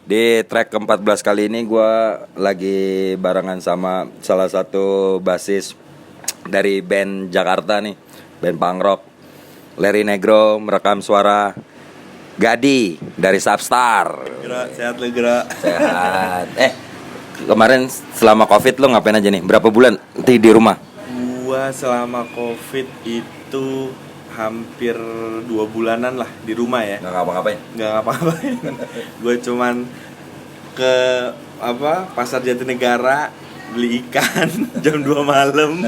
Di track ke-14 kali ini gue lagi barengan sama salah satu basis dari band Jakarta nih, band punk rock. Larry Negro merekam suara Gadi dari Substar. Gerak, sehat lu gerak. Sehat. Kemarin selama Covid lo ngapain aja nih? Berapa bulan di rumah? Gua selama Covid itu hampir 2 bulanan lah di rumah ya. Nggak ngapa-ngapain? Nggak ngapa-ngapain. Gue cuman ke pasar Jatinegara beli ikan jam 2 malam.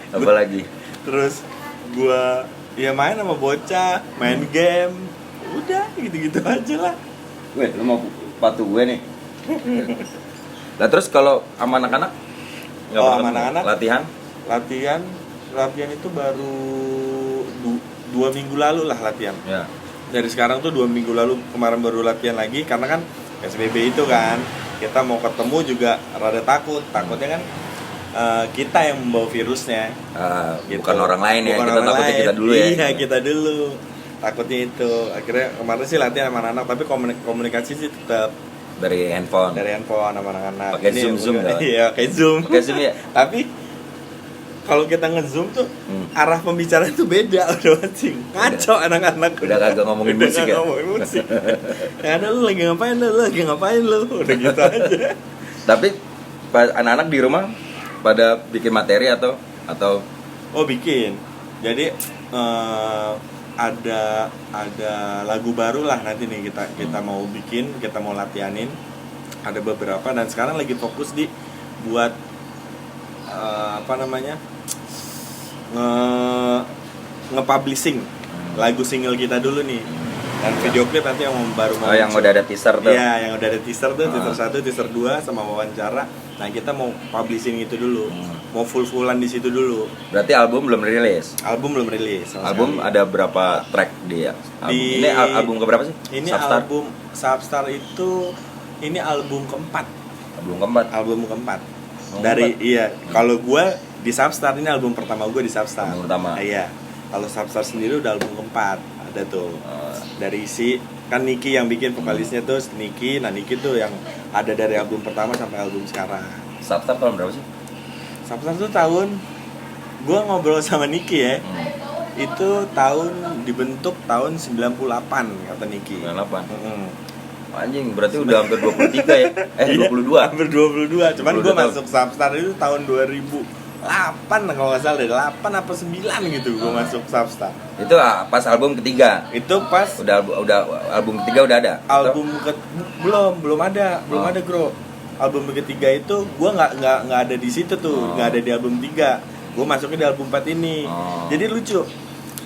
Apa lagi? Terus gua ya main sama bocah, main game. Udah gitu-gitu aja lah. Weh, lo mau patuh gue nih. Nah terus kalau sama anak-anak? Nggak Oh, pernah sama anak-anak? Latihan itu baru 2 minggu lalu lah latihan. Ya. Dari sekarang tuh 2 minggu lalu kemarin baru latihan lagi karena kan PSBB itu kan kita mau ketemu juga rada takutnya kan kita yang membawa virusnya gitu. Bukan orang lain ya, Bukan kita orang takutnya lain. kita dulu ya. Iya, kita dulu takutnya itu. Akhirnya kemarin sih latihan sama anak-anak tapi komunikasi sih tetap Dari handphone. sama anak-anak. Pakai Zoom nggak? Iya, pakai Zoom. Pakai Zoom ya. Tapi kalau kita nge-zoom tuh arah pembicaraan tuh beda udah macing. Ngaco anak-anak. Udah kagak ngomongin Udah musik nggak ya? ngomongin musik. Ya ada lu lagi ngapain lu? Udah gitu aja. Tapi anak-anak di rumah pada bikin materi atau Oh, bikin. Jadi ada lagu baru lah nanti nih kita mau bikin, kita mau latihanin. Ada beberapa dan sekarang lagi fokus di buat nge-publishing lagu single kita dulu nih. Dan video klip nanti yang baru mau yang muncul. udah ada teaser tuh. Iya, yang udah ada teaser tuh, teaser 1, teaser 2 sama wawancara. Nah, kita mau publishing itu dulu. Mau full-fullan di situ dulu. Berarti album belum rilis. Album belum rilis. sama Album sekali. ada berapa track dia? Di- Ini album keberapa sih? Ini Substar? album Substar itu ini album keempat. Album keempat. Album keempat. Oh, Dari keempat. iya, kalau gua di Substar ini album pertama gua di Substar. Album pertama. Iya. Kalau Substar sendiri udah album keempat. Ada tuh. Dari kan Niki yang bikin vokalisnya tuh Niki. Nah, Niki tuh yang ada dari album pertama sampai album sekarang. Substar tahun berapa sih? Substar tuh gua ngobrol sama Niki ya. Itu dibentuk tahun 98 kata Niki. 98. Mm-mm. Anjing, berarti udah hampir 23 ya? 22. Hampir 22. Cuman 22 gue tahun. masuk Substar itu tahun 2008 kalau nggak salah deh, 8 apa 9 gitu gue masuk Substar. Itu pas album ketiga. Itu pas Udah album ketiga udah ada. album belum ada Bro. Album ketiga itu gue nggak ada di situ tuh, nggak ada di album 3. Gue masuknya di album 4 ini. Jadi lucu.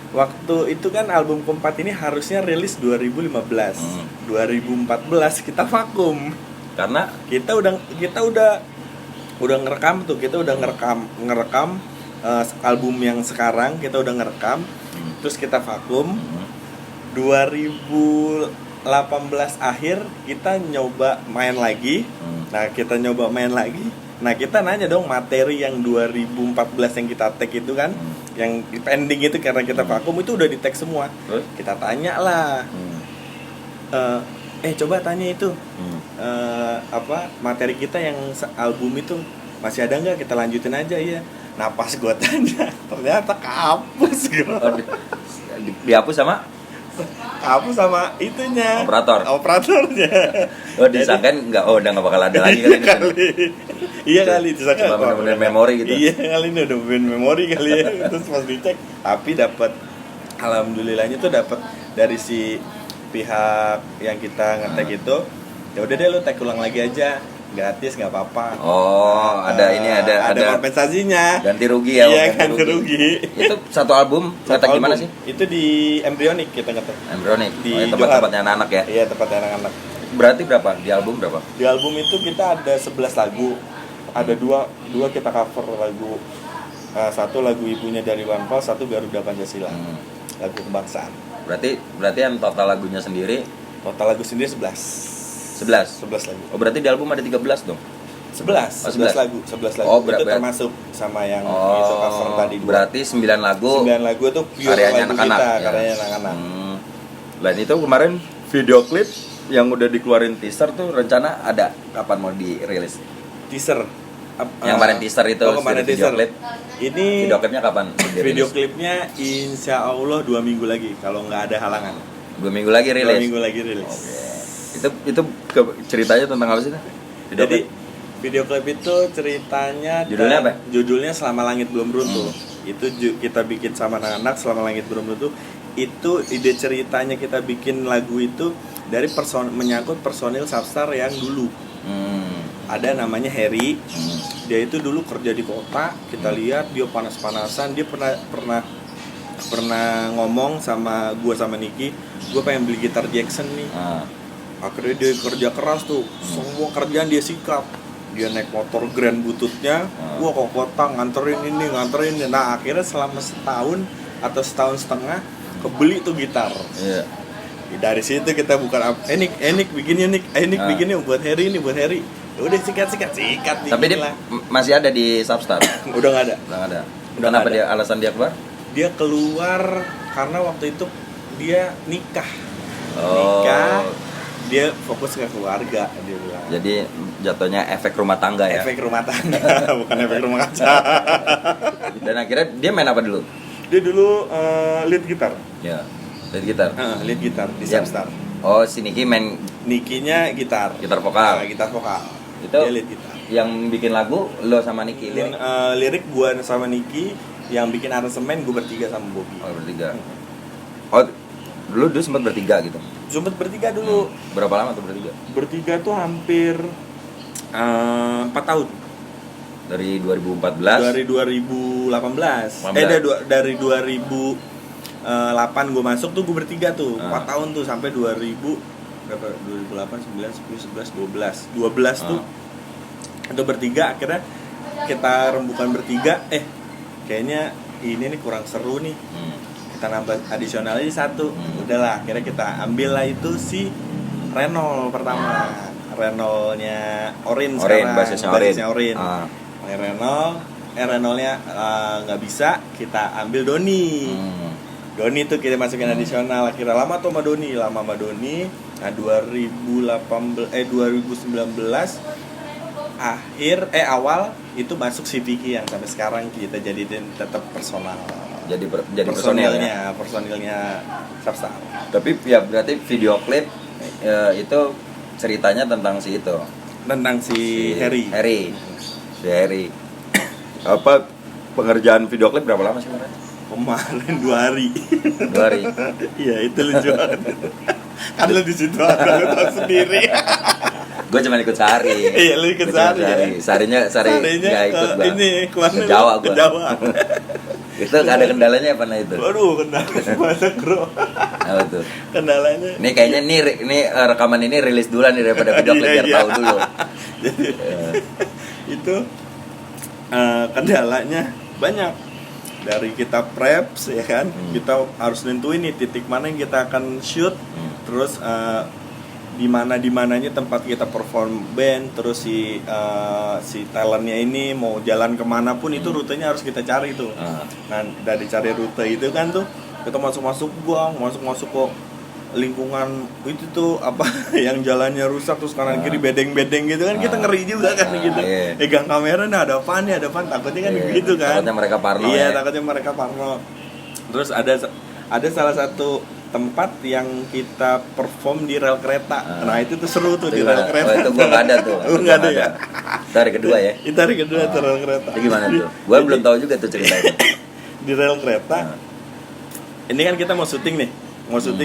Waktu itu kan album keempat ini harusnya rilis 2015. 2014 kita vakum. Karena Kita udah ngerekam tuh, kita udah ngerekam album yang sekarang kita udah ngerekam, terus kita vakum. 2018 akhir kita nyoba main lagi. Nah, kita nyoba main lagi. Nah, kita nanya dong materi yang 2014 yang kita tag itu kan, yang pending itu karena kita vakum itu udah di tag semua. Terus? Kita tanya lah. Coba tanya itu. Materi kita yang album itu masih ada nggak, kita lanjutin aja ya. Nah, pas gue tanya ternyata kehapus gitu. dihapus sama Sama itunya operatornya. disangkain udah nggak bakal ada lagi Iya kali disangka cuma bener-bener memori gitu. Iya kali ini udah bener memori kali ya. Terus pas dicek tapi dapat, alhamdulillahnya tuh dapat dari si pihak yang kita ngetek itu, ya udah deh lu tag ulang lagi aja, gratis nggak apa-apa. Ada kompensasinya, ganti rugi ya. Iya, ganti rugi. Itu satu album ngetek di mana sih? Itu di Embryonic kita ngetek. Embryonic. Di Tempat-tempatnya anak-anak ya. Iya, tempatnya anak-anak. Berarti berapa? Di album berapa? Di album itu kita ada 11 lagu. Ada dua kita cover lagu. Satu lagu ibunya dari One Pulse, satu Garuda Pancasila. Lagu kebangsaan. Berarti yang total lagunya sendiri Total lagu sendiri 11 lagu. Oh, berarti di album ada 13 dong? 11 lagu. Oh, itu termasuk sama yang itu cover tadi dua. Berarti 9 lagu. 9 lagu itu pure karyanya lagu anak-anak. kita, Ya. karyanya anak-anak. Dan itu kemarin video klip yang udah dikeluarin teaser tuh rencana ada kapan mau dirilis? Teaser. Yang kemarin teaser itu kemarin video teaser. klip. Ini Video klipnya kapan dirilis? video klipnya insya Allah 2 minggu lagi kalau nggak ada halangan. 2 minggu lagi 2 rilis. minggu lagi rilis. Itu ceritanya tentang apa sih? Video Jadi klip? video klip itu ceritanya Judulnya apa? Judulnya Selama Langit Belum Runtuh. Itu kita bikin sama anak-anak Selama Langit Belum Runtuh. Itu ide ceritanya kita bikin lagu itu dari menyangkut personil Substar yang dulu. Ada namanya Harry. Dia itu dulu kerja di kota. Kita lihat dia panas-panasan. Dia pernah ngomong sama gua sama Niki, gua pengen beli gitar Jackson nih. Akhirnya dia kerja keras tuh, semua kerjaan dia sikat. Dia naik motor Grand bututnya, gua ke kota nganterin ini. Nah akhirnya selama setahun atau setahun setengah kebeli tuh gitar. Iya. Dari situ kita bukan Enik bikinnya bikinnya buat Harry ini buat Harry. Ya udah sikat. Tapi dia masih ada di Substar. Udah nggak ada. Udah Udah Kenapa nggak ada. alasan dia keluar? Dia keluar karena waktu itu dia nikah. Oh. Dia fokus ke keluarga, dia bilang. Jadi jatuhnya efek rumah tangga ya. Efek rumah tangga, bukan efek rumah kaca. Dan akhirnya dia main apa dulu? Dia dulu lead gitar. Ya. Lead gitar. Lead gitar di Ya. Substar. Oh, si Niki main Nikinya gitar. gitar vokal. Gitar vokal. Itu Dia lead gitar. yang bikin lagu lo sama Niki. Lirik gua sama Niki, yang bikin aransemen gua bertiga sama Bobby. Oh, bertiga. Oh, dulu sempat bertiga gitu. Sempet bertiga dulu. Berapa lama tuh bertiga? Bertiga tuh hampir 4 tahun. Dari 2014. Dari 2018. Dari 2008 gue masuk tuh gue bertiga tuh. 4 tahun tuh sampai 2008, 9, 10, 11, 12. 12 tuh itu bertiga, akhirnya kita rembukan bertiga. Kayaknya ini nih kurang seru nih. Kita nambah adisional aja 1. Udahlah, akhirnya kita ambil lah itu si Renol pertama. Renolnya Orin sekarang. Basisnya Orin. Renolnya nggak bisa, kita ambil Doni. Doni tuh kita masukin adisional. Akhirnya lama sama Doni. Nah 2019 awal itu masuk si Vicky yang sampai sekarang kita jadiin tetap personal. Jadi personilnya Substar. Tapi ya berarti video klip itu ceritanya tentang si itu. Tentang si Harry. Si Harry. Apa pengerjaan video klip berapa lama sih Kemarin 2 hari. 2 hari. Iya, itu lucu banget. Kan lu di situ ada, lu tahu sendiri. Gue cuma ikut sehari. Iya, lu ikut sehari. Seharinya nggak ikut gua. Ini ke Jawa gua. Ke Jawa. Itu ada kendalanya apa itu? Waduh, kendalanya banyak, Bro. Apa tuh? Kendalanya. Ini kayaknya ini rekaman ini rilis duluan nih daripada video klip biar tahu dulu. Jadi, itu kendalanya banyak. Dari kita preps ya kan, kita harus nentuin nih titik mana yang kita akan shoot, terus di mananya tempat kita perform band, terus si talentnya ini mau jalan kemana pun itu rutenya harus kita cari tuh. Nah dari cari rute itu kan tuh kita masuk gua, masuk kok lingkungan itu tuh apa yang jalannya rusak terus kanan kiri bedeng-bedeng gitu kan, kita ngeri juga kan gitu. Pegang kamera ada apaan takutnya kan gitu kan. Takutnya mereka parno. Iya, takutnya mereka parno. Terus ada salah satu tempat yang kita perform di rel kereta. Nah, itu tuh seru tuh di rel kereta. Oh, itu gua enggak ada tuh. Enggak ada ya. Itu hari kedua ya. Itu hari kedua tuh rel kereta. Itu gimana tuh? Gua belum tahu juga tuh ceritanya. Di rel kereta. Ini kan kita mau syuting nih.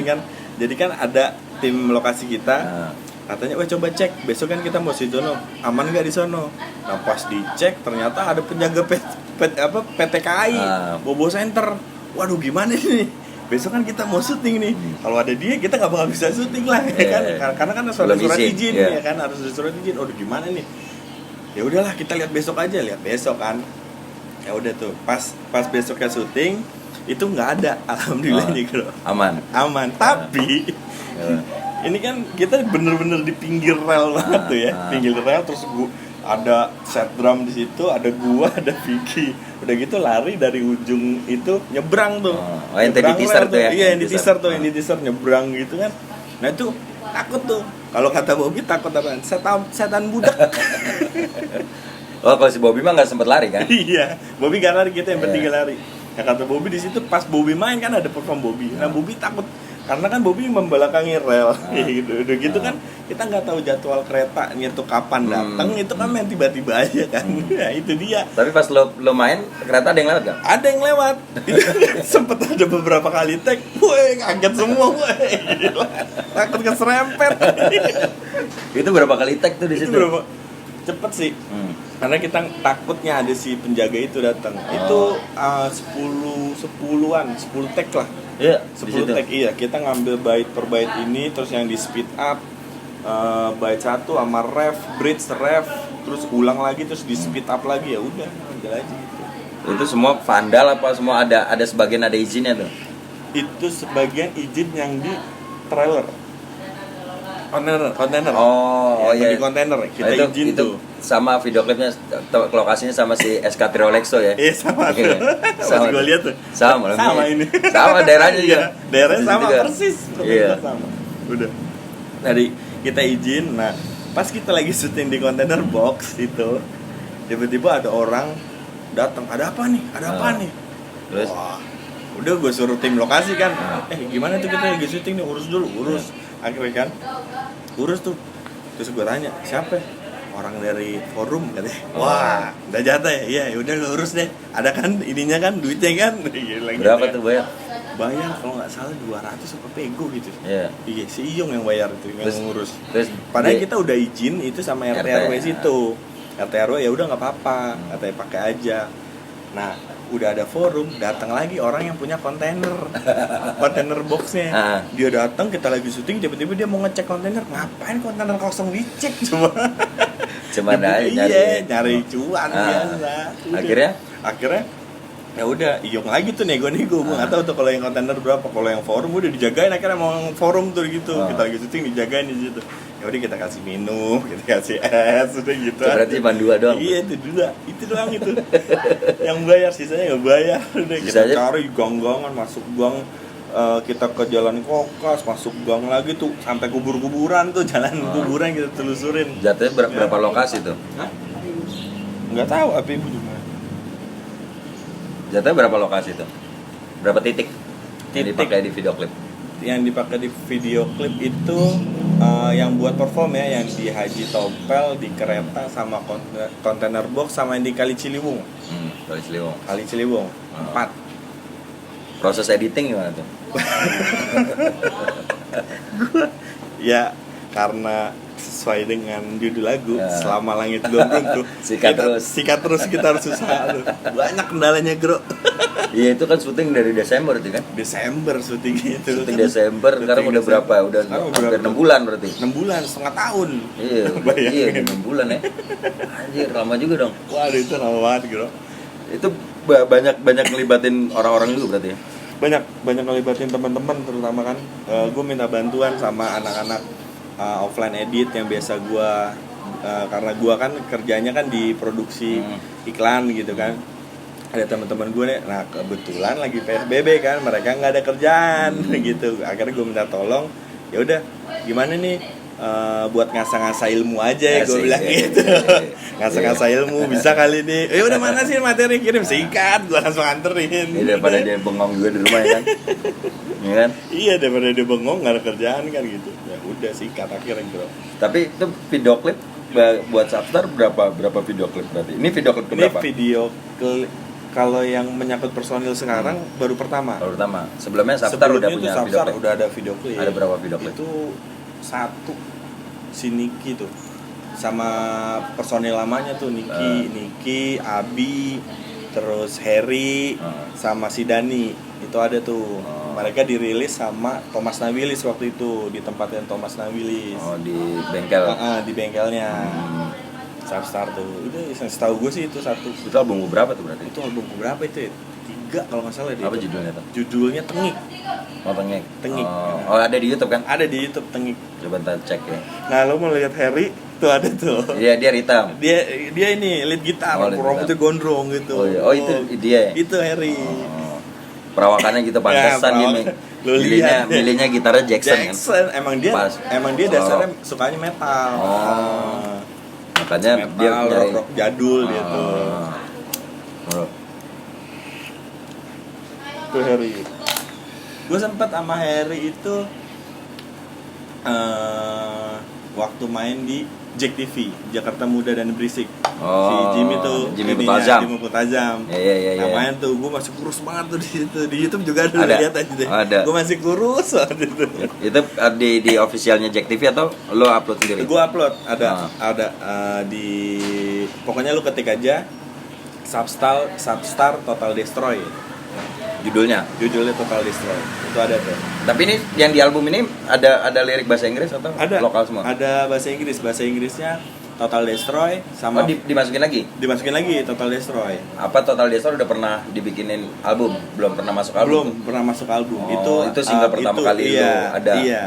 Kan. Jadi kan ada tim lokasi kita. Katanya, coba cek, besok kan kita mau di sono. Aman enggak di sono? Nah, pas dicek ternyata ada penjaga PT KAI, Bobo Center. Waduh, gimana ini? Besok kan kita mau syuting nih. Kalau ada dia kita nggak bakal bisa syuting lah, ya kan? Karena kan harus ada surat izin, ya kan? Harus ada surat izin. Waduh, gimana nih? Ya udahlah, kita lihat besok aja, kan. Ya udah tuh, pas besoknya syuting itu nggak ada, alhamdulillah nih, Bro. Aman. Tapi ini kan kita bener-bener di pinggir rel banget tuh ya, pinggir rel, terus ada set drum di situ, ada gua, ada Vicky. Udah gitu lari dari ujung itu nyebrang tuh. Yang di teaser tuh ya. Iya, yang di teaser nyebrang gitu kan. Nah itu Takut tuh. Kalau kata Bobby takut apaan? Setan budak. Oh, kalau si Bobby mah nggak sempet lari kan? Iya, Bobby gak lari, kita yang bertiga lari. Ya kata Bobby di situ pas Bobby main kan ada perform Bobby. Nah Bobby takut karena kan Bobby membelakangi rel, gitu. Udah gitu kan kita nggak tahu jadwal keretanya tuh kapan datang, itu kan main tiba-tiba aja kan. Ya itu dia. Tapi pas lo main kereta ada yang lewat gak? Ada yang lewat. Sempet ada beberapa kali tag, woi kaget semua, woi. Takut keserempet. Itu berapa kali tag tuh di Itu situ? berapa? Cepet sih. Karena kita takutnya ada si penjaga itu datang. Itu 10-10an, 10 tag lah. Iya, 10 tag iya. Kita ngambil bait per bait ini, terus yang di speed up bait 1 sama ref, bridge ref, terus ulang lagi terus di speed up lagi, ya udah ambil aja gitu. Itu semua vandal apa semua ada sebagian ada izinnya tuh? Itu sebagian izin yang di trailer. Kontainer. Oh Ya, iya. di kontainer kita Nah, izin itu tuh. sama video klipnya lokasinya sama si SK Triolexo ya. Iya sama tuh. Sama Pas gue lihat tuh. Sama ini. Sama daerahnya juga. Iya, daerahnya Persis sama juga. persis. Iya. Sama. Udah. Tadi kita izin. Nah, pas kita lagi syuting di container box itu, tiba-tiba ada orang datang. Ada apa nih? Ada apa nih? Terus? Wah, udah gue suruh tim lokasi kan. Gimana tuh kita lagi syuting nih? Urus dulu, urus. Akhirnya kan, urus tuh. Terus gue tanya, siapa? Orang dari forum katanya. Wah, udah jatah ya? Iya, udah lu urus deh. Ada kan ininya kan, duitnya kan. Gila, Berapa gitu. tuh bayar? Bayar kalau nggak salah 200 apa pego gitu. Iya. Iya, si Iyong yang bayar itu, yang Terus- ngurus. Terus Padahal dia- kita udah izin itu sama RT RT, RW situ. RT RW ya udah nggak apa-apa, katanya pakai aja. Nah, udah ada forum, datang lagi orang yang punya kontainer, kontainer boxnya. Ah. Dia datang, kita lagi syuting, tiba-tiba dia mau ngecek kontainer. Ngapain kontainer kosong dicek coba? Cuman aja nyari cuan biasa. Udah. Akhirnya ya udah iyong lagi tuh nego-nego. Gue nggak tahu tuh kalau yang kontainer berapa. Kalau yang forum udah dijagain, akhirnya mau yang forum tuh gitu. Kita lagi syuting dijagain di situ. Ya udah kita kasih minum, kita kasih es, udah gitu. Itu berarti cuma 2 doang. Iya itu doang itu. Yang bayar, sisanya nggak bayar. Udah kita Sisanya? cari gang-gangan, masuk gang, kita ke jalan Kokas, masuk gang lagi tuh sampai kubur-kuburan tuh, jalan kuburan kita telusurin. Jatuhnya berapa lokasi tuh? Hah? Nggak tahu apa ibu juga. Jatuhnya berapa lokasi tuh? Berapa titik? Yang Titik. dipakai di video klip? Yang dipakai di video klip itu yang buat perform ya, yang di Haji Tompel, di kereta, sama kontainer box, sama yang di Kali Ciliwung. Kali Ciliwung. Kali Ciliwung 4. Proses editing gimana tuh? Ya karena sesuai dengan judul lagu Ya. Selama Langit Gombrong tuh Sikat terus. sikat terus kita harus usaha tuh. Banyak kendalanya bro. Iya itu kan syuting dari Desember itu kan? Desember syuting itu Syuting Desember, sekarang udah berapa? Udah Sekarang hampir berapa? 6 bulan berarti. 6 bulan, setengah tahun. Iya, Bayangin. iya 6 bulan ya. Anjir, lama juga dong. Waduh itu lama banget bro. Itu banyak ngelibatin orang-orang juga berarti ya. Banyak ngelibatin teman-teman terutama kan. Gue minta bantuan sama anak-anak offline edit yang biasa gue karena gue kan kerjanya kan di produksi iklan gitu kan. Ada teman-teman gue nih, nah kebetulan lagi PSBB kan, mereka nggak ada kerjaan gitu. Akhirnya gue minta tolong, ya udah gimana nih buat ngasah-ngasah ilmu aja ya, gue Asik, bilang ya. gitu. Ngasah-ngasah ilmu bisa kali ini. Udah mana sih materi, kirim sikat, gue langsung anterin. Ini daripada dia bengong juga di rumah ya kan. Iya kan? Iya, daripada dia bengong nggak ada kerjaan kan gitu. Ya udah sikat akhirnya bro. Tapi itu video klip buat Substar berapa video klip berarti? Ini video klip Ini keberapa? video kalau yang menyangkut personil sekarang baru pertama. Baru pertama. Sebelumnya Substar udah Sebelumnya punya tuh video Substar klip. udah ada video klip. Ada berapa video klip? Itu 1 si Niki tuh sama personil lamanya tuh Niki, Abi, terus Harry, sama si Dani itu ada tuh. Mereka dirilis sama Thomas Nawilis waktu itu di tempatnya Thomas Nawilis. Oh, di bengkel. Di bengkelnya. Substar tuh. Itu yang setahu gue sih itu 1. Itu album berapa tuh berarti? Itu album berapa itu ya? 3 kalau nggak salah dia. Apa judulnya tuh? Judulnya Tengik. Oh, Tengik. Tengik. Oh, ada di YouTube kan? Ada di YouTube Tengik. Coba ntar cek ya. Nah, lo mau lihat Harry tuh ada tuh. Iya, dia hitam. Dia ini lead gitar, Oh, lead rambutnya gitar. gondrong gitu. Oh, iya. Oh, itu dia ya? Itu Harry. Oh. perawakannya gitu pantesan Ya, ini. lu lihat. Milihnya gitarnya Jackson, kan. Emang dia dasarnya sukanya metal. Makanya Metal, dia nyari rock jadul dia tuh. Oh. Tuh Harry. Gue sempet sama Harry itu waktu main di Jack TV, Jakarta Muda dan Berisik. Si Jimmy tuh, Jimmy Putazam. Jimmy Putazam. Iya. Namanya tuh, gue masih kurus banget tuh di situ. Di YouTube juga ada, Ada. lihat aja deh. Ada. Gue masih kurus waktu itu. Itu di officialnya Jack TV atau lo upload sendiri? Gue upload, ada di, pokoknya lu ketik aja Substar Total Destroy. Judulnya. Judulnya Total Destroy. Itu ada tuh. Tapi ini yang di album ini ada lirik bahasa Inggris atau Ada lokal semua? Ada bahasa Inggrisnya Total Destroy sama Dimasukin lagi. dimasukin lagi Total Destroy. Apa Total Destroy udah pernah dibikinin album? Belum pernah masuk album? Belum pernah masuk album. Itu single pertama kali iya, lu ada. Iya.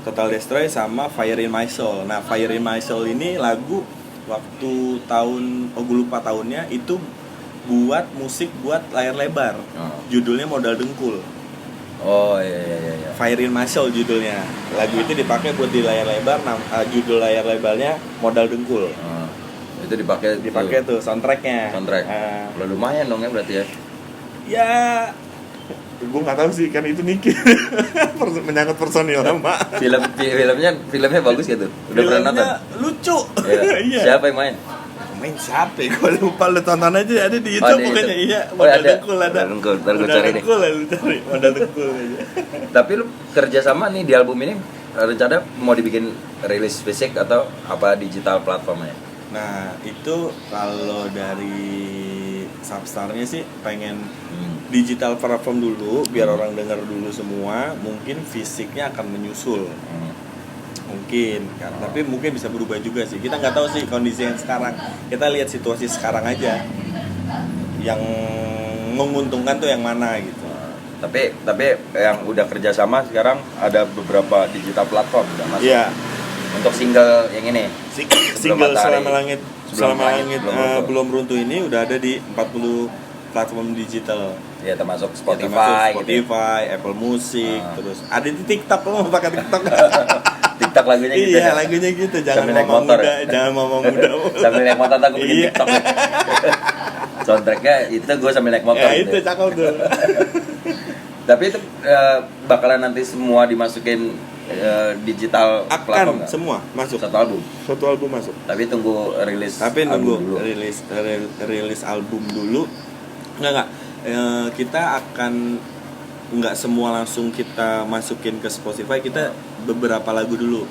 Total Destroy sama Fire in My Soul. Nah, Fire in My Soul ini lagu waktu tahun gue lupa tahunnya, itu buat musik buat layar lebar. Judulnya Modal Dengkul. Oh iya. Fire in My Soul judulnya. Lagu itu dipakai buat di layar lebar. Judul layar lebarnya Modal Dengkul. Itu dipakai Tuh soundtracknya. soundtrack. Lumayan dong ya berarti ya. Ya, gue nggak tahu sih, kan itu Niki. Menyangkut personil sama. Filmnya bagus gitu. Udah pernah nonton? Lucu. Iya. Siapa yang main? Main siapa ya? Gue lupa, lu tonton aja, ada di YouTube pokoknya. Iya, Modal Dengkul ada. Modal Dengkul, ntar gue cari deh. Lu cari Modal Dengkul aja. Tapi lu kerjasama nih di album ini, rencana mau dibikin rilis fisik atau apa digital platformnya? Nah, itu kalau dari Substarnya sih pengen digital platform dulu, biar orang dengar dulu semua. Mungkin fisiknya akan menyusul. Mungkin kan, tapi mungkin bisa berubah juga sih. Kita nggak tahu sih kondisi yang sekarang. Kita lihat situasi sekarang aja. Yang menguntungkan tuh yang mana gitu. Tapi yang udah kerjasama sekarang ada beberapa digital platform udah masuk. Iya. Untuk single yang ini. Single Matahari. Selama Langit belum runtuh ini udah ada di 40 platform digital. Ya termasuk Ya, Spotify, termasuk Spotify, gitu. Apple Music, terus ada di TikTok. Lo mau pakai TikTok? TikTok lagunya gitu. Iya, ya? lagunya gitu. Jangan Sambil naik mama motor muda, ya? jangan mama muda. Sambil naik motor aku bikin Iya. TikTok. Soundtracknya itu gue sambil naik motor. Ya gitu. itu cakep tuh. Tapi itu bakalan nanti semua dimasukin digital platform Akan nggak? semua masuk. Satu album masuk. tapi tunggu rilis Tapi album nunggu dulu. rilis album dulu. Enggak. Kita akan nggak semua langsung kita masukin ke Spotify. Kita beberapa lagu dulu.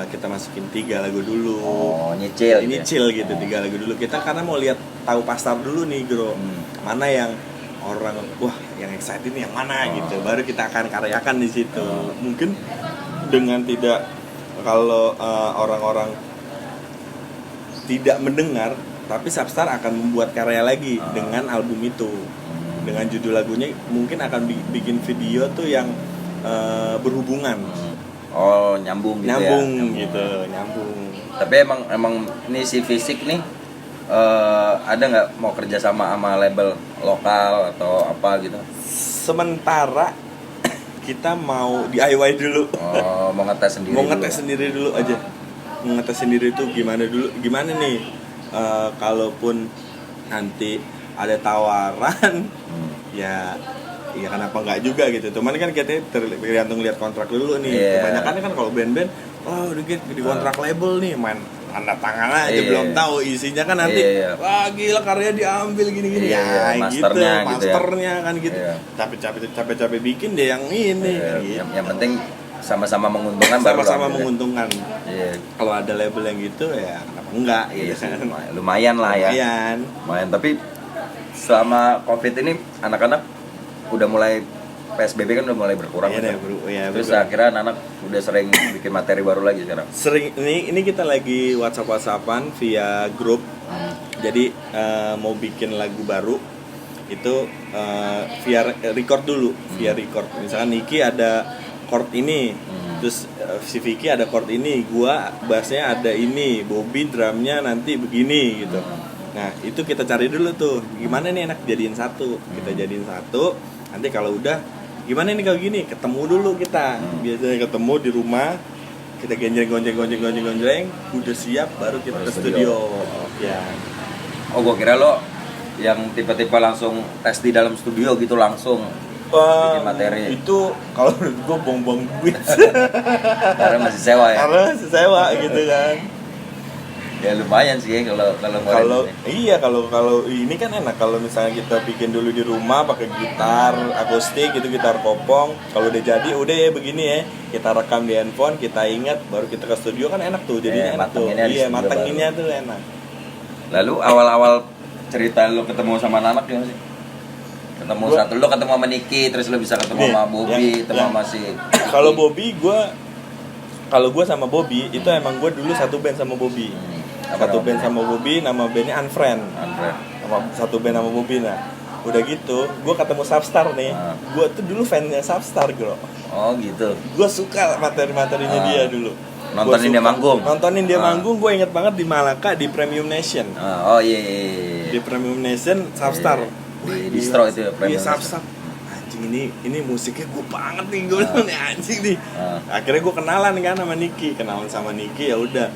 Kita masukin 3 lagu dulu. Oh, nyicil Gitu, 3 lagu dulu. Kita karena mau lihat tahu pasar dulu nih, Bro. Mana yang orang yang excited nih yang mana gitu. Baru kita akan karyakan di situ. Mungkin dengan tidak, kalau orang-orang tidak mendengar, tapi Substar akan membuat karya lagi dengan album itu. Dengan judul lagunya mungkin akan bikin video tuh yang berhubungan. Oh, nyambung gitu Nyambung ya. gitu, nyambung. Tapi emang ini si fisik nih ada nggak mau kerja sama label lokal atau apa gitu? Sementara kita mau DIY dulu. Oh, mau ngetes sendiri. Mau ngetes sendiri dulu aja. Mau ngetes sendiri itu gimana nih? Kalaupun nanti ada tawaran, ya kenapa nggak juga gitu. Cuman kan kita tergantung lihat kontrak dulu nih. Kebanyakan kan kalau band-band, di kontrak label nih, main tanda tangan aja, belum tahu isinya kan nanti. Wah gila, karya diambil gini-gini. Masternya kan gitu. Tapi capek-capek bikin deh yang ini. Gitu. Yang penting sama-sama menguntungkan. Sama-sama menguntungkan. Kalau ada label yang gitu ya kenapa enggak gitu kan. Lumayan lah ya. Lumayan, tapi selama Covid ini anak-anak udah mulai PSBB kan udah mulai berkurang. Terus akhirnya anak-anak udah sering bikin materi baru lagi sekarang. Sering, ini kita lagi WhatsApp-WhatsAppan via grup. Jadi mau bikin lagu baru itu via record dulu, via record. Misalkan Niki ada chord ini, terus si Vicky ada chord ini, gua bassnya ada ini, Bobby drumnya nanti begini gitu. Nah itu kita cari dulu tuh, gimana nih enak jadiin satu. Kita jadiin satu. Nanti kalau udah gimana nih kalau gini, ketemu dulu kita. Biasanya ketemu di rumah, kita gonjeng, udah siap baru kita ke studio. Ya. Oh, gua kira lo yang tipe-tipe langsung tes di dalam studio gitu langsung bikin materi. Itu kalau menurut gue buang-buang duit. Karena masih sewa ya. Karena masih sewa gitu kan. Ya lumayan sih kalau Iya, kalau ini kan enak kalau misalnya kita bikin dulu di rumah pakai gitar akustik gitu, gitar kopong. Kalau udah jadi udah ya begini ya, kita rekam di handphone, kita ingat baru kita ke studio kan enak tuh. Jadinya enak tuh. Iya, matenginnya tuh enak. Lalu awal-awal cerita lo ketemu sama anak gimana sih? Lo ketemu sama Niki, terus lo bisa ketemu sama Bobby, ketemu sama si kalau Bobby kalau gue sama Bobby itu emang gue dulu satu band sama Bobby. Satu band sama Bobby, nama bandnya Unfriend. Satu band sama Bobby. Nah udah gitu gue ketemu Substar nih. Gue tuh dulu fansnya Substar bro. Oh gitu. Gue suka materi-materinya dia dulu. Nontonin dia manggung. Gue inget banget di Malaka di Premium Nation. Oh iya. Di Premium Nation Substar. Di distro itu ya, Premium Nation. Anjing ini musiknya gue banget nih, gue bilang nih anjing nih. Akhirnya gue kenalan kan sama Niki, ya udah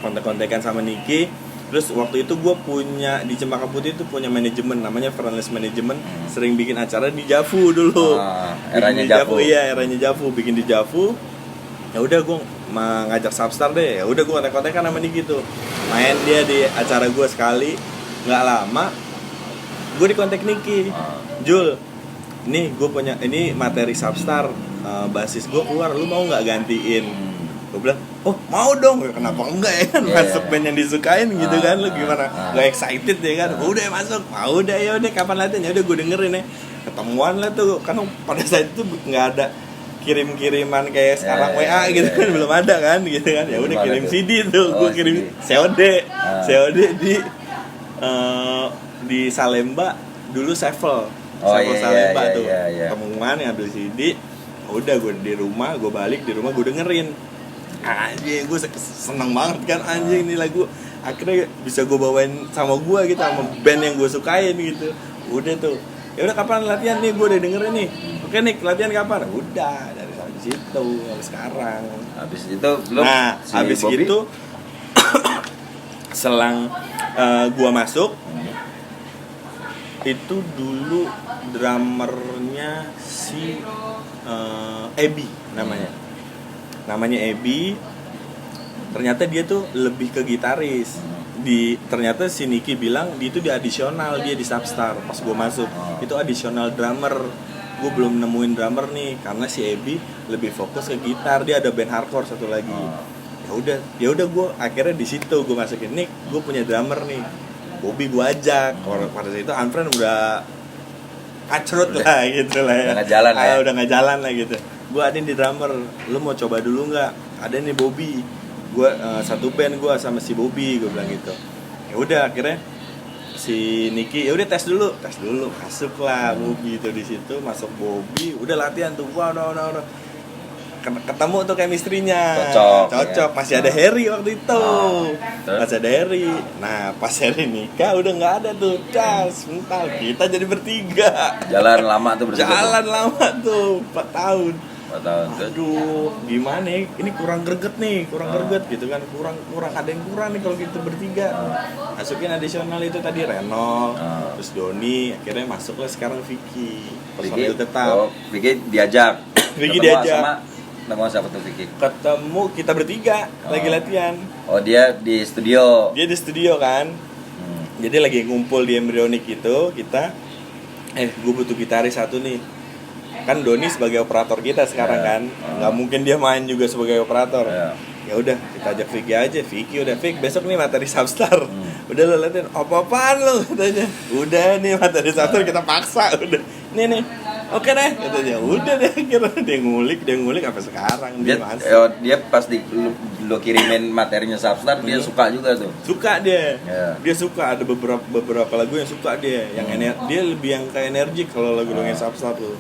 kontek-kontekan sama Niki. Terus waktu itu gue punya di Cempaka Putih itu punya manajemen namanya Friendless Management, sering bikin acara di Javu dulu. Eranya Javu. Iya, eranya Javu, bikin di Javu. Ya udah gue ngajak Substar deh. Ya udah gue kontek-kontekan sama Niki tuh. Main dia di acara gue sekali, nggak lama gue dikontak Niki. Jul, nih gue punya ini materi Substar, basis gue keluar, lu mau nggak gantiin? Gue bilang, oh mau dong, kenapa enggak ya kan, masuk band yang disukain gitu kan, lu gimana, gak excited ya kan, udah masuk, mau udah ya udah kapan latihan, ya udah gue dengerin ya, ketemuan lah tuh, kan pada saat itu nggak ada kirim-kiriman kayak sekarang WA gitu kan, belum ada kan gitu kan, ya udah kirim CD tuh, gue kirim COD di Salemba dulu Sevel Salemba tuh. Ketemuan ngambil CD, udah gue di rumah gue dengerin. Anjing, gue seneng banget kan anjing ini lagu. Akhirnya bisa gue bawain sama gue gitu, sama band yang gue sukain gitu. Udah tuh. Ya udah kapan latihan nih, gue udah dengerin nih. Oke nih, latihan kapan? Udah, dari situ sampai sekarang. Habis itu belum. Nah, habis gitu selang gue masuk itu dulu drummernya si Ebi namanya Ebi. Ternyata dia tuh lebih ke gitaris. Ternyata si Niki bilang dia itu di adisional, dia di Substar pas gue masuk. Itu adisional drummer. Gue belum nemuin drummer nih karena si Ebi lebih fokus ke gitar, dia ada band hardcore satu lagi. Ya udah gue akhirnya di situ gue masukin nih, gue punya drummer nih. Bobby gue ajak, pada saat itu Unfriend udah kacrut lah gitu lah ya. Udah nggak jalan lah gitu. Gue ada di drummer, lu mau coba dulu nggak? Ada nih Bobby, gue satu band gue sama si Bobby, gue bilang gitu. Ya udah akhirnya si Niki, ya udah tes dulu, masuk lah Bobby itu di situ, masuk Bobby, udah latihan tuh, udah. Ketemu tuh chemistry-nya cocok. Masih ada Harry waktu itu, masih ada Harry. Nah pas Harry nikah udah nggak ada tuh, mental kita jadi bertiga. Jalan lama tuh 4 tahun. Aduh gimana nih, ini kurang greget gitu kan, kurang ada yang kurang nih kalau kita bertiga. Masukin additional itu tadi Renol, terus Doni, akhirnya masuklah sekarang Vicky personil tetap. Vicky diajak Ketemu siapa tuh Vicky? Ketemu kita bertiga lagi latihan. Oh dia di studio. Dia di studio kan. Jadi lagi ngumpul di Embryonic itu kita. Gue butuh gitaris satu nih. Kan Doni sebagai operator kita sekarang kan. Nggak mungkin dia main juga sebagai operator. Ya udah kita ajak Vicky aja. Vicky udah Vicky besok nih materi Substar. Udah lo latihan. Apa-apaan lo katanya. Udah nih materi Substar kita paksa udah. Nih. Oke deh, katanya. Udah deh, kira dia ngulik sampai sekarang dia masuk. Dia pas lo kirimin materinya Substar, dia suka juga tuh. Suka dia. Dia suka, ada beberapa lagu yang suka dia, yang dia lebih yang ke energi kalau lagu-lagu yang Substar tuh.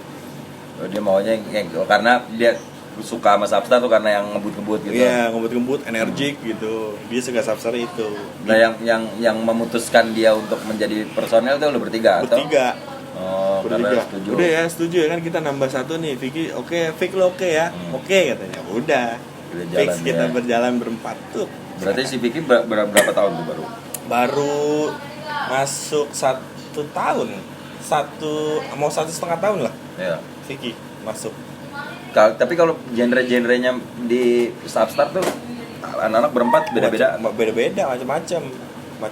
Dia maunya karena dia suka sama Substar tuh karena yang ngebut-ngebut gitu. Iya, ngebut-ngebut, energik gitu. Dia suka Substar itu. Nah, yang memutuskan dia untuk menjadi personel tuh lo bertiga. Oh, karena Bertiga. setuju. Udah ya setuju ya kan, kita nambah satu nih. Vicky oke, Vicky lo oke ya. Oke katanya. Udah. Udah Fix jalan kita ya. berjalan berempat tuh. Berarti si Vicky berapa tahun tuh baru? Baru masuk 1 tahun. Mau 1,5 tahun lah Ya. Vicky masuk. Tapi kalau genre-genrenya di Substar tuh anak-anak berempat beda-beda. Beda-beda macam-macam.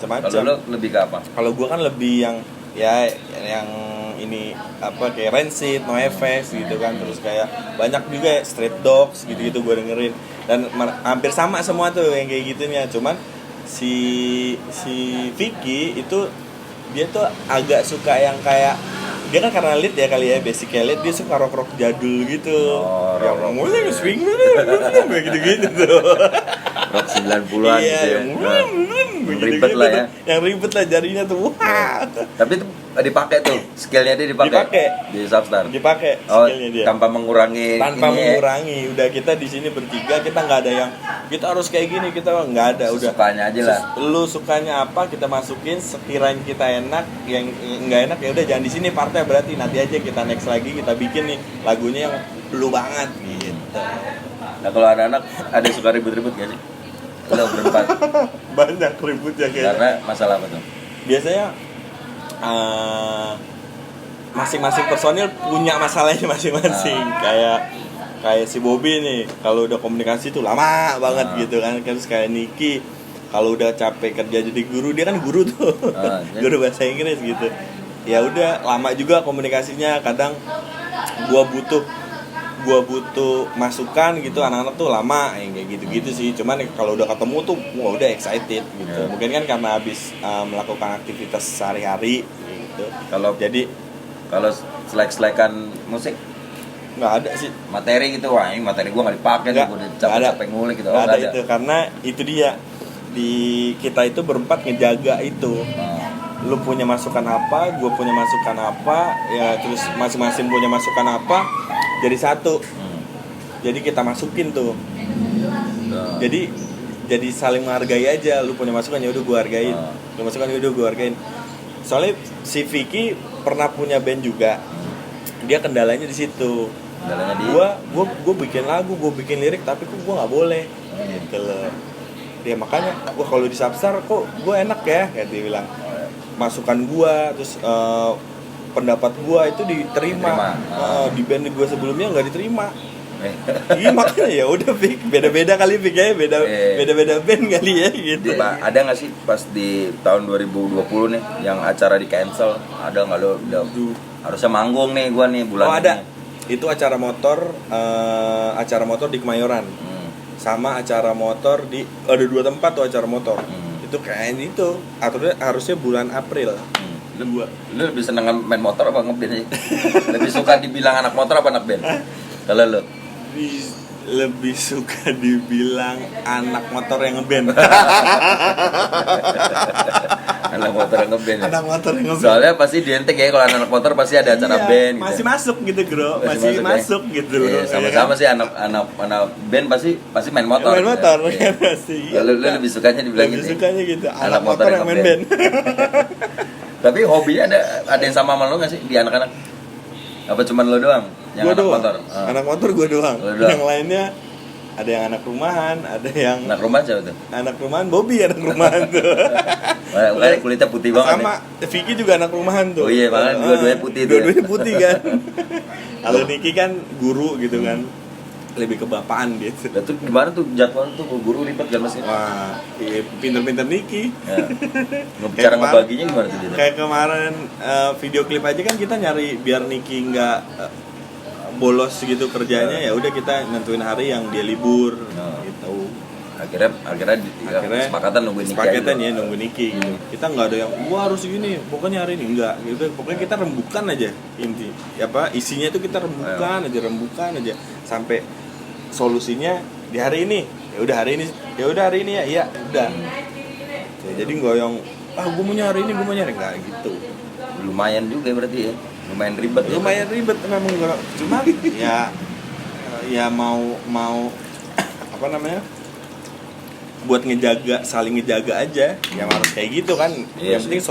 Kalau lo lebih ke apa? Kalau gua kan lebih yang ya yang ini apa kayak Rancid, NoFX gitu kan, terus kayak banyak juga ya, Street Dogs gitu-gitu gua dengerin, dan hampir sama semua tuh yang kayak gitunya. Cuman si Vicky itu dia tuh agak suka yang kayak, dia kan karena lead ya kali ya, basicnya lead, dia suka rock gitu. Oh, yang rock. mulai swing kayak gitu tuh. Rock 90-an Iya, gitu ya. yang Ribet lah ya. Yang ribet lah jarinya tuh. Wah. Tapi itu dipakai tuh, skillnya dia dipakai di Substar. Dipakai Oh, skillnya dia. tanpa mengurangi Tanpa ini ya. mengurangi. Udah kita di sini bertiga, kita nggak ada yang kita harus kayak gini, kita nggak ada. Udah Sukanya aja lah. Lu sukanya apa kita masukin, sekiranya kita enak, yang nggak enak ya udah jangan di sini partnya, berarti nanti aja kita next lagi kita bikin nih lagunya yang lu banget gitu. Nah, kalau anak-anak ada suka ribut-ribut gak sih? Lo berempat. Banyak ributnya kayaknya. Karena masalah apa tuh? Biasanya masing-masing personil punya masalahnya masing-masing. Kayak si Bobby nih, kalau udah komunikasi tuh lama banget gitu kan. Terus kayak Niki, kalau udah capek kerja jadi guru, dia kan guru tuh. Guru bahasa Inggris gitu. Ya udah lama juga komunikasinya. Kadang gua butuh masukan gitu, anak-anak tuh lama yang kayak gitu-gitu sih. Cuman kalau udah ketemu tuh wah udah excited gitu. Mungkin kan karena habis melakukan aktivitas sehari-hari gitu. Kalau selek-selekan musik Nggak ada sih. materi gitu, wah ini materi gua nggak dipakai nih, gua udah capek ngulik gitu. Nggak ada itu, karena itu dia di kita itu berempat ngejaga itu. Lu punya masukan apa, gue punya masukan apa, ya terus masing-masing punya masukan apa, jadi satu. Jadi kita masukin tuh. Jadi saling menghargai aja. Lu punya masukan ya udah gue hargain. Lu masukan ya udah gue hargain. Soalnya si Vicky pernah punya band juga. Dia kendalanya di situ. Kendalanya di Gue bikin lagu, gue bikin lirik, tapi kok gue nggak boleh. Gitu loh. Dia makanya, wah kalau di Substar kok gue enak ya, kayak dia bilang. Masukan gua, terus pendapat gua itu diterima. Di band gua sebelumnya nggak diterima. Iya makanya ya udah beda-beda kali ya, beda-beda band kali ya gitu. Ada nggak sih pas di tahun 2020 nih yang acara di cancel? Ada nggak lo? Harusnya manggung nih gua nih bulan Oh ada. ini. Itu acara motor di Kemayoran. Sama acara motor ada 2 tempat tuh acara motor. Itu kayaknya itu harusnya bulan April. Lu lebih seneng main motor apa ngeband sih? Lebih suka dibilang anak motor apa anak band? Kalau lu? Lebih suka dibilang anak motor yang ngeband. Anak motor yang ngeband ya? Anak motor yang ngeband. Soalnya pasti identik ya, kalau anak motor pasti ada acara band gitu. Masih masuk gitu bro, masih masuk ya? gitu loh. Iya, sama-sama sih anak band pasti main motor. Main motor gitu. kan pasti. Lu lebih sukanya dibilang Lebih gitu. sukanya gitu, Anak motor yang main ngeband. band. Tapi hobinya ada yang sama sama lu nggak sih di anak-anak? Apa cuman lu doang yang Gua anak doang. motor? Anak motor gue doang. Lu doang. Yang lainnya ada yang anak rumahan, ada yang Anak rumah siapa tuh? anak rumahan, Bobby anak rumahan tuh. Makanya kulitnya putih banget. Sama Vicky juga anak rumahan tuh. Oh iya, makanya dua-duanya putih tuh ya. Dua-duanya putih kan. Kalau Niki kan guru gitu kan. Lebih kebapaan gitu. Nah, tuh gimana tuh jadwal tuh guru ribet kan Mas? Wah, iya, pinter-pinter Niki. Ya. Cara ngebaginya gimana tuh dia? Kayak kemarin video klip aja kan kita nyari biar Niki nggak bolos gitu kerjanya, ya udah kita nentuin hari yang dia libur gitu. Akhirnya kesepakatan nungguin Niki. Kesepakatan ya nunggu Niki gitu. Kita nggak ada yang gua harus gini, pokoknya hari ini enggak gitu. Pokoknya kita rembukan aja inti. Isinya itu kita rembukan aja sampai solusinya di hari ini. Ya udah hari ini ya. Iya, udah. Ya, jadi nggak yang gua maunya hari ini, enggak gitu. Lumayan juga berarti ya. Lumayan ribet ya. Lumayan ribet memang, cuma ya mau apa namanya? Buat saling ngejaga aja, yang harus kayak gitu kan. Iya Yang penting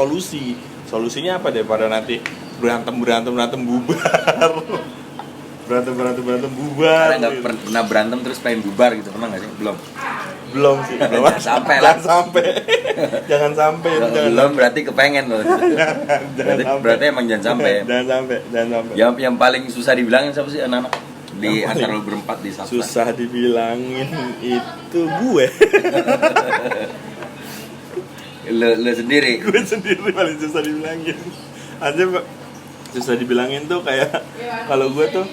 solusinya apa, daripada nanti berantem bubar. berantem bubar. Karena nggak pernah berantem terus pengen bubar gitu, pernah nggak sih? Belum sih, belum. Jangan sampai. Jangan sampai. Belum berarti kepengen loh. Berarti emang jangan sampai. Jangan sampai. Yang paling susah dibilangin siapa sih anak-anak di antara lu berempat di Sabta? Susah dibilangin itu gue. Lu sendiri. Gue sendiri paling susah dibilangin. Aja susah dibilangin tuh kayak kalau gue tuh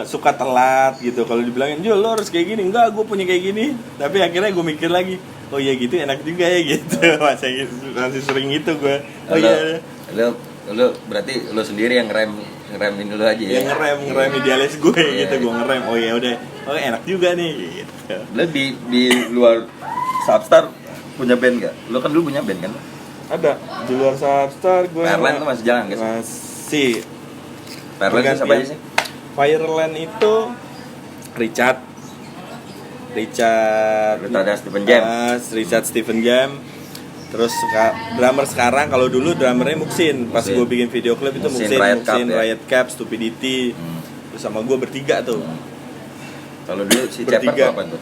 suka telat gitu. Kalau dibilangin, "Jo, lo harus kayak gini." Enggak, gue punya kayak gini. Tapi akhirnya gue mikir lagi, oh iya gitu enak juga ya gitu. Masih sering gitu gue. Oh iya. Lu berarti lu sendiri yang ngeremin dulu aja ya. Yang ngerem idealis gue gitu, gue ngerem. Oh ya udah. Oh enak juga nih gitu. Lu di luar Substar punya band enggak? Lu kan dulu punya band kan? Ada di luar Substar gue. Fireland tuh masih jalan guys. Masih. Fireland itu siapa aja sih? Fireland itu Richard ada Stephen Jam. Richard Stephen Jam. Terus drummer sekarang, kalau dulu drummernya Muksin. Pas gue bikin video klip itu Muksin, Riot Cap, Stupidity. Terus sama gue bertiga tuh. Kalau dulu si Ceper tuh apa tuh?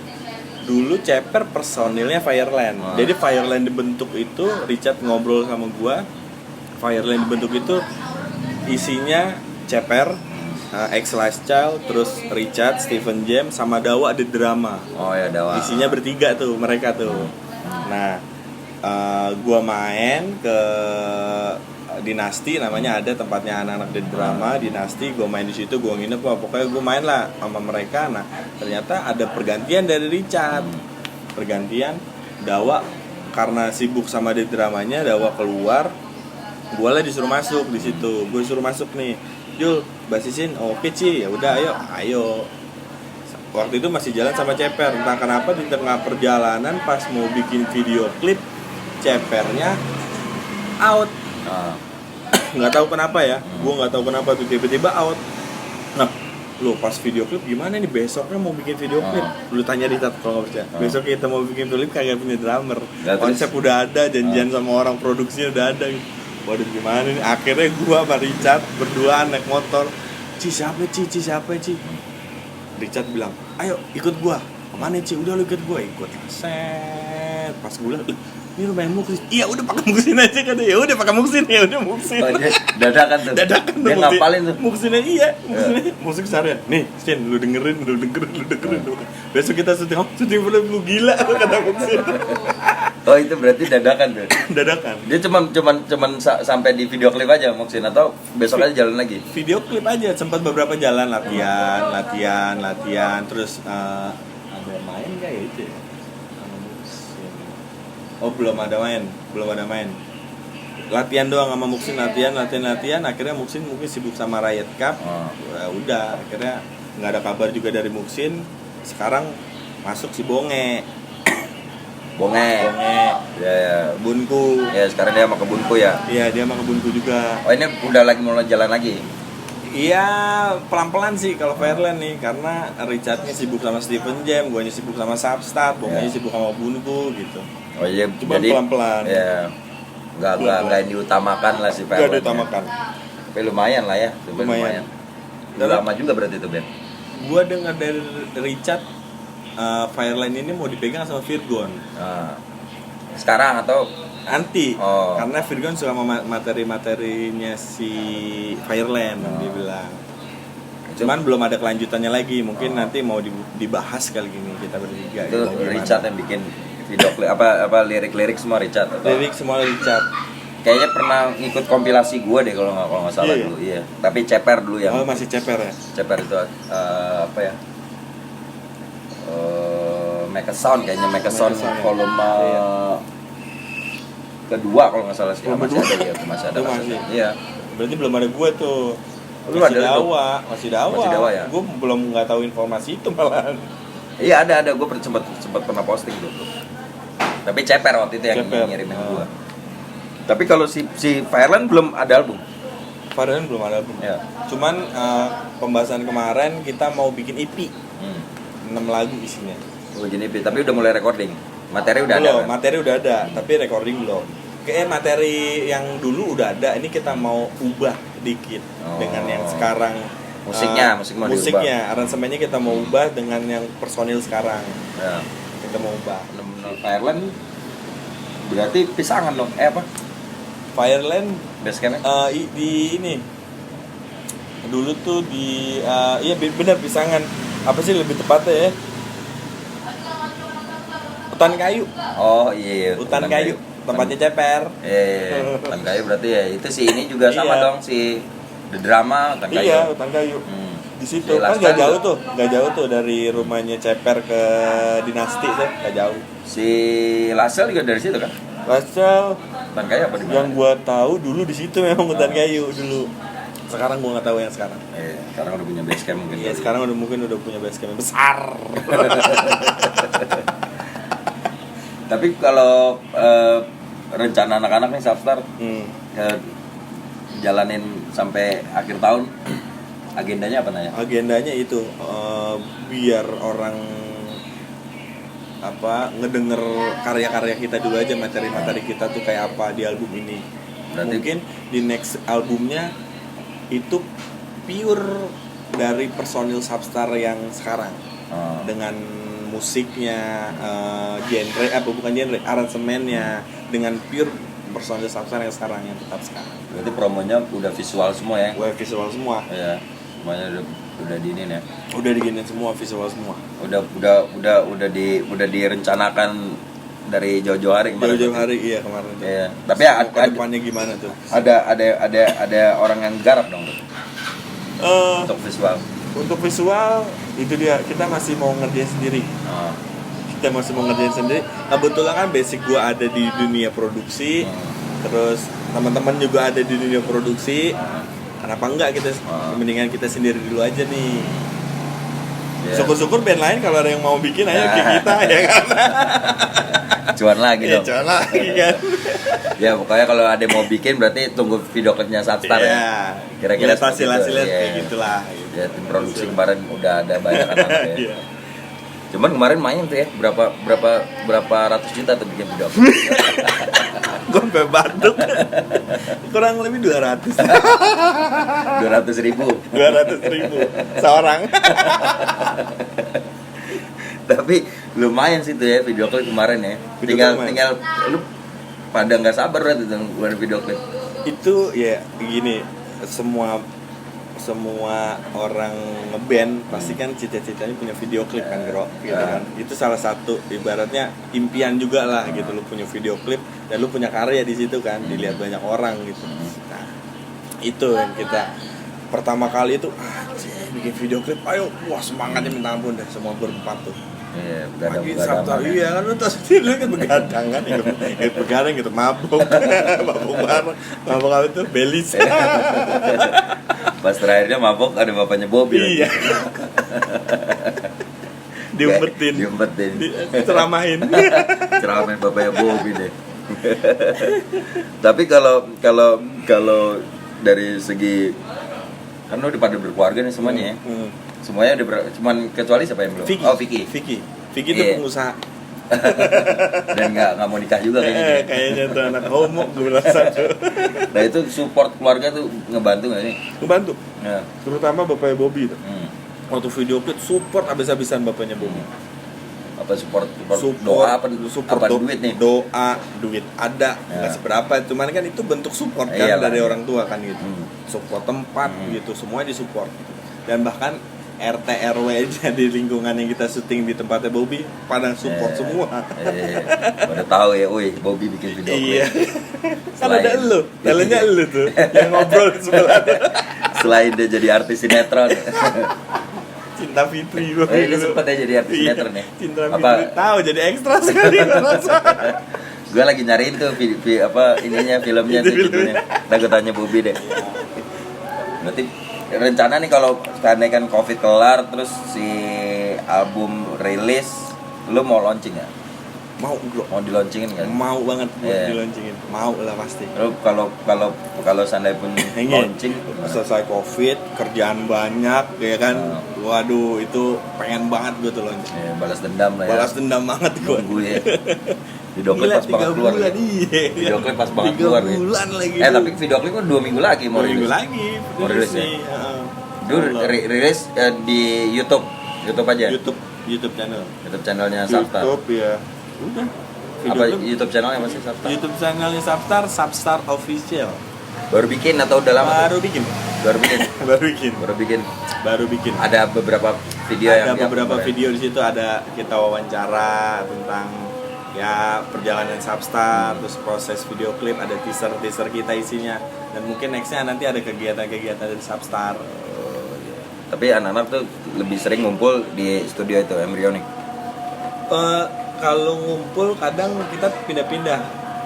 Dulu Ceper personilnya Fireland. Jadi Fireland dibentuk itu Richard ngobrol sama gue. Fireland dibentuk itu isinya Ceper, X-Lice Child, terus Richard, Stephen Jam, sama Dawa di drama. Oh ya, Dawa. Isinya bertiga tuh mereka tuh. Nah, gua main ke Dinasti, namanya ada tempatnya anak-anak di drama Dinasti. Gua main di situ, gua nginep, pokoknya gua main lah sama mereka. Nah, ternyata ada pergantian dari Richard. Pergantian Dawa karena sibuk sama di dramanya, Dawa keluar. Gua lah disuruh masuk di situ. Gua disuruh masuk nih. Jul, basisin, oke Ci, ya udah ayo. Waktu itu masih jalan sama Ceper, entah kenapa di tengah perjalanan pas mau bikin video klip, Cepernya out. Nggak tahu kenapa ya, gue nggak tahu kenapa tuh tiba-tiba out. Nah, lo pas video klip gimana nih, besoknya mau bikin video klip? Lu tanya di chat kalau nggak percaya. Besok kita mau bikin video klip kagak punya drummer. Konsep udah ada, janjian sama orang produksinya udah ada. Waduh gimana nih, akhirnya gua sama Richard berdua naik motor. Ci siapa Ci? Richard bilang, ayo ikut gua. Kemana Ci? Udah lu ikut gua. Ikut. Set. Pas gua bilang, ini lu main Muksin. Iya udah pakai Muksin aja kan. Ya udah pakai Muksin. Oh, dadakan tuh. Dia ngapalin tuh. Muksinnya iya. Musik seharian. Nih, Sin, lu dengerin. Besok kita syuting film lu gila kata Muksin. Oh itu berarti dadakan tuh. Dadakan. Dia cuman sampai di video klip aja Muksin atau besok aja jalan lagi? Video klip aja, sempat beberapa jalan latihan, terus ada main nggak ya itu? Oh belum ada main. Latihan doang sama Muksin, latihan. Akhirnya Muksin mungkin sibuk sama Riot Cup. Udah, akhirnya nggak ada kabar juga dari Muksin. Sekarang masuk si Bonge. Ya. Bunku. Ya sekarang dia sama Kebunku ya. Iya dia sama Kebunku juga. Oh ini udah mulai jalan lagi. Iya pelan-pelan sih kalau Fireland nih, karena Richardnya sibuk sama Stephen Jam, guanya sibuk sama Substar, Bongenya sibuk sama Bunku gitu. Oh iya. Cuma jadi pelan-pelan. Ya. Nggak diutamakan lah si Fireland. Nggak diutamakan. Tapi lumayan lah ya. Lumayan. Udah lama juga berarti itu Ben. Gua dengar dari Richard, Fireline ini mau dipegang sama Virgon. Sekarang atau nanti? Karena Virgon suka sama materi-materinya si Fireland, dia bilang. Cuman belum ada kelanjutannya lagi. Mungkin nanti mau dibahas kali ini kita bertiga. Itu Richard yang bikin video klip apa lirik semua Richard atau? Lirik semua Richard. Kayaknya pernah ngikut kompilasi gue deh kalau nggak salah dulu. Iya. Tapi Ceper dulu yang. Oh masih Ceper ya? Ceper itu apa ya? Make a Sound kayaknya volume kedua kalau nggak salah sih. Masih ada. Iya. Berarti belum ada gue tuh. Masih dawa ya. Gue belum nggak tahu informasi itu malahan. Iya ada. Gue sempat pernah posting dulu. Tapi Ceper waktu itu yang ngirimin gue. Tapi kalau si Fireland belum ada album. Ya. Cuman pembahasan kemarin kita mau bikin EP. 6 lagu isinya. Bikin EP, tapi udah mulai recording. Materi udah ada. Materi udah ada, tapi recording belum. kayak materi yang dulu udah ada, ini kita mau ubah dikit dengan yang sekarang. Musiknya aransemennya kita mau ubah dengan yang personil sekarang. Ya. Kita mau ubah. Fireland berarti pisangan dong. Apa? Fireland Basecampnya? di ini. Dulu tuh di iya benar pisangan. Apa sih lebih tepatnya ya? Hutan kayu. Oh iya. Hutan kayu. Tempatnya Ceper. Hutan kayu berarti ya itu sih ini juga sama Iya. dong si The Drama Hutan kayu. Iya, Hutan kayu. Di situ Si kan Lastel nggak jauh tuh dari rumahnya Ceper ke Dinasti tuh, nggak jauh. Si Lasel juga dari situ kan? Lastel Hutan kayu apa di mana? yang gua tahu dulu di situ memang Hutan kayu dulu. Sekarang gua nggak tahu yang sekarang. Sekarang udah punya base camp mungkin. Iya, kali. sekarang mungkin udah punya base camp besar. Tapi kalau rencana anak-anak nih Substar jalanin sampai akhir tahun, agendanya apa nanya? Agendanya itu biar orang ngedenger karya-karya kita dulu aja, materi-materi kita tuh kayak apa di album ini. Berarti mungkin di next albumnya itu pure dari personil Substar yang sekarang dengan musiknya, bukan genre, aransemennya dengan pure personil Substar yang sekarang yang tetap sekarang. Berarti promonya udah visual semua ya? Visual semua. Iya, semuanya udah diinin ya. Udah diginin semua, visual semua. Udah direncanakan dari jauh-jauh hari kemarin. Jauh-jauh hari iya kemarin. Iya. Tapi ya depannya gimana tuh? Ada orang yang garap dong tuh. Untuk visual. Untuk visual itu dia, kita masih mau ngerjain sendiri. Kita masih mau ngerjain sendiri. Kebetulan kan basic gua ada di dunia produksi. Terus teman-teman juga ada di dunia produksi. Kenapa enggak kita mendingan kita sendiri dulu aja nih. Syukur-syukur band lain kalau ada yang mau bikin ayo ke kita ya kan. Cuan lagi dong. Cuan lagi kan. Ya pokoknya kalau ada yang mau bikin berarti tunggu video klipnya Substar ya. Kira-kira hasil-hasilnya kayak gitulah. Ya tim produksi kemarin udah ada banyak anak ya. Cuman kemarin main tuh ya berapa ratus juta tuh bikin video. Gue sampai batuk. Kurang lebih 200. 200.000 seorang. Tapi lumayan sih tuh ya video klip kemarin ya. Tinggal lu pada nggak sabar berarti tuh buat video klip. Itu ya gini, semua orang ngeband pasti kan cita-citanya punya video klip kan, Bro, gitu kan. Itu salah satu ibaratnya impian juga lah gitu, lu punya video klip dan lu punya karya di situ kan, dilihat banyak orang gitu. Nah, itu yang kita pertama kali itu bikin video klip, ayo, wah semangatnya minta ampun deh semua berempat tuh. Iya, Sabtu iya kan, lu tahu sendiri kan begadang kan, begadang gitu, mabuk itu belis. Pas terakhirnya mabok ada bapaknya Bobby. Iya. Diumpetin. Ceramahin bapaknya Bobby deh. Tapi kalau dari segi kan udah pada berkeluarga nih semuanya ya. Semuanya udah cuman kecuali siapa yang belum? Vicky itu pengusaha. Dan nggak mau nikah juga kayaknya. Kayaknya tuh anak homo gue rasa tuh. Nah itu support keluarga tuh ngebantu nggak sih? Ngebantu. Ya. Terutama bapaknya Bobby tuh. Waktu video klip support abis-abisan bapaknya Bobby. Apa support doa apa duit nih? Doa, duit ada, nggak seberapa. Cuman kan itu bentuk support kan dari orang tua kan gitu. Support tempat gitu, semuanya disupport. Dan bahkan RT RW aja di lingkungan yang kita syuting di tempatnya Bobby pada support semua. Pada tahu ya, woi Bobby bikin video klip. Iya. Kan ada elu, dalamnya elu tuh yang ngobrol sebelah. Selain dia jadi artis sinetron. Cinta Fitri Ini sempat ya jadi artis sinetron ya. Cinta Fitri tahu jadi ekstra sekali rasa. Gue lagi nyariin tuh filmnya tuh judulnya. Nah gue tanya Bobby deh. Berarti rencana nih kalau seandainya kan Covid kelar terus si album rilis, lu mau launching ya? Mau di launchingin kan? Mau banget di launchingin. Mau lah pasti. Lu kalau seandainya pun launching selesai Covid, kerjaan banyak ya kan. Waduh, itu pengen banget gue tuh launching. Balas dendam lah ya. Balas dendam banget gue. Nunggu ya. Video klip Gila, pas banget 3 keluar. bulan, nih. iya. Video klip pas banget 3 keluar. nih. bulan lagi. Tapi video klip kan 2 minggu lagi mau 2 minggu rilis. lagi. Mau rilis ya? nih. Heeh. Dulu rilis di YouTube. YouTube aja. YouTube channel. YouTube channelnya Substar. YouTube ya. Udah. Apa klip. YouTube channelnya apa sih Substar? YouTube channelnya Substar Official. Baru bikin atau udah lama? Baru bikin. Baru bikin. Baru bikin. Baru bikin. Baru bikin. Ada beberapa video Ada yang beberapa di-upload ya? video di situ, ada kita wawancara tentang ya perjalanan Substar, terus proses video klip, ada teaser kita isinya, dan mungkin nextnya nanti ada kegiatan-kegiatan dari Substar. Tapi anak-anak tuh lebih sering ngumpul di studio itu Embryonic. Kalau ngumpul kadang kita pindah-pindah,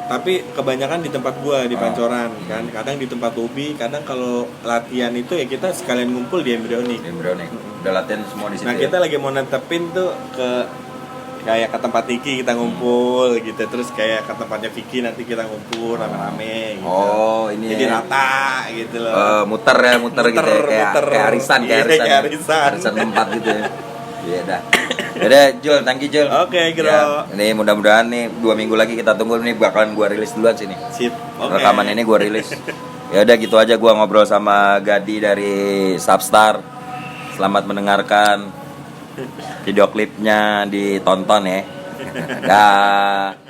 tapi kebanyakan di tempat gua di Pancoran kan, kadang di tempat Bobi, kadang kalau latihan itu ya kita sekalian ngumpul di Embryonic. Di Embryonic. Udah latihan semua di situ. Nah, kita lagi mau netepin tuh kayak ke tempat Niki kita ngumpul gitu, terus kayak ke tempatnya Vicky nanti kita ngumpul rame-rame gitu. Oh, ini jadi ya. rata gitu loh. Muter gitu ya. Kayak arisan, Iya, kayak arisan. Arisan tempat gitu ya. Iya dah. Udah Jul, thank you Jul. Oke, Gro. Ya, ini mudah-mudahan nih 2 minggu lagi kita tunggu nih bakalan gua rilis duluan sini. Sip. Oke. Rekaman ini gua rilis. Ya udah gitu aja gua ngobrol sama Gadi dari Substar. Selamat mendengarkan. Video klipnya ditonton ya. Dah.